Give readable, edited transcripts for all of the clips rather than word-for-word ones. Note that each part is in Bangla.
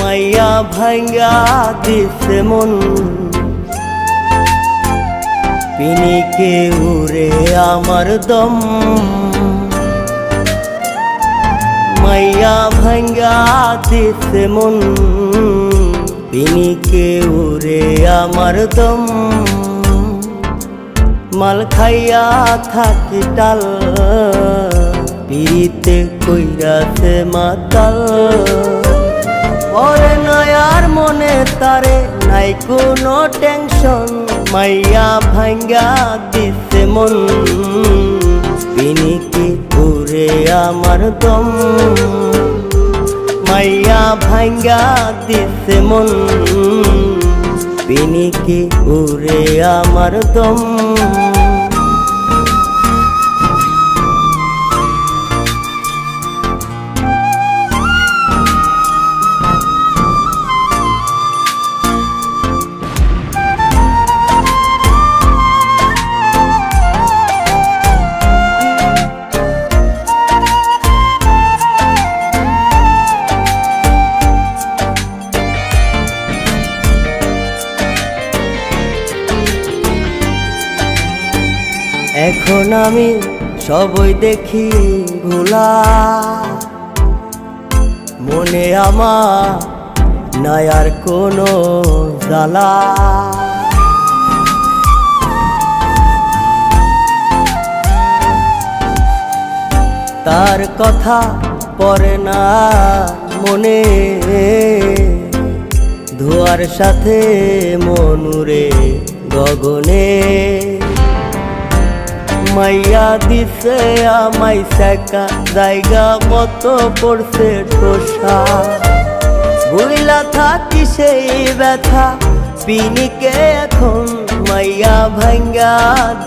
মাইয়া ভাঙ্গা দিছে মন, পিনিকে উড়ে আমার দম। মাইয়া ভাঙ্গা দিছে মন, পিনিকে উড়ে আমার দম। মাল খাইয়া থাকি টাল, পিরিতে কইরাছে মাতাল। ওরে নয়ার মনে তারে নাই কোনো টেনশন, মাইয়া ভাঙ্গা দিছে মন, পিনিকে উড়ে আমার দম। মাইয়া ভাঙ্গা দিছে মন, পিনিকে উড়ে আমার দম। এখন আমি সবই দেখি ঘোলা, মনে আমার নাই আর কোনো জ্বালা। তার কথা পড়ে না মনে, ধোয়ার সাথে মনুরে গগনে। মাইয়া দিছে আমায় সেকা, জায়গা মতো পড়ছে ঠোসা। বুইলা থাকি সেই ব্যথা, পিনিকে এখন মাইয়া ভাঙ্গা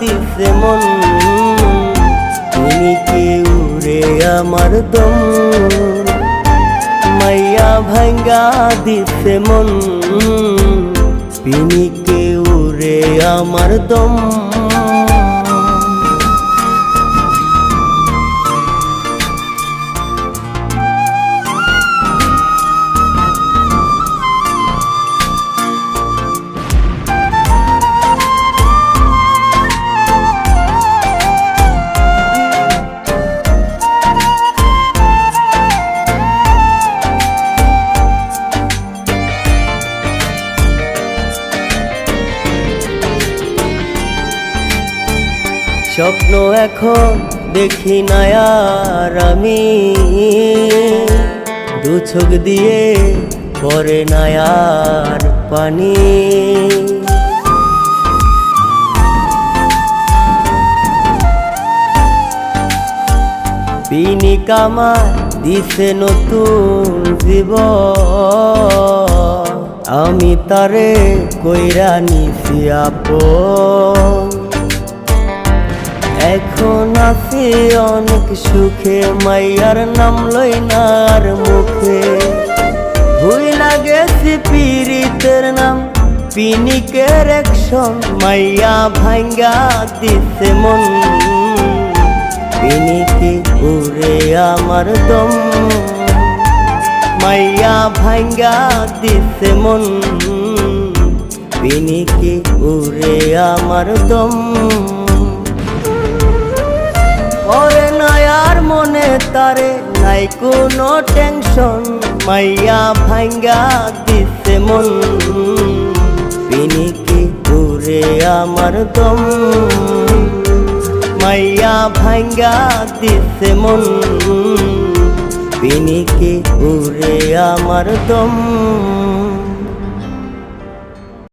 দিছে মন, পিনিকে উড়ে আমার দম। মাইয়া ভাঙ্গা দিছে মন, পিনিকে উড়ে আমার দম। স্বপ্ন এখন দেখি না আর আমি, দু চোখ দিয়ে পড়ে না আর পানি। পিনিক আমার দিছে নতুন জীবন, আমি তারে কইরা নিছি আপন। এখন আছি অনেক সুখে, মাইয়ার নাম লই না আর মুখে। ভুইলা গেছি পীড়িতের নাম, পিনিকের একশন। মাইয়া ভাঙ্গা দিছে মন, পিনিকে উড়ে আমার দম। মাইয়া ভাঙ্গা দিছে মন, পিনিকে উড়ে আমার দম। ওরে নয়ার মনে তারে নাই কোনো টেনশন, মাইয়া ভাঙ্গা দিছে মন, পিনিকে উড়ে আমার দম। মাইয়া ভাঙ্গা দিছে মন, পিনিকে উড়ে আমার দম।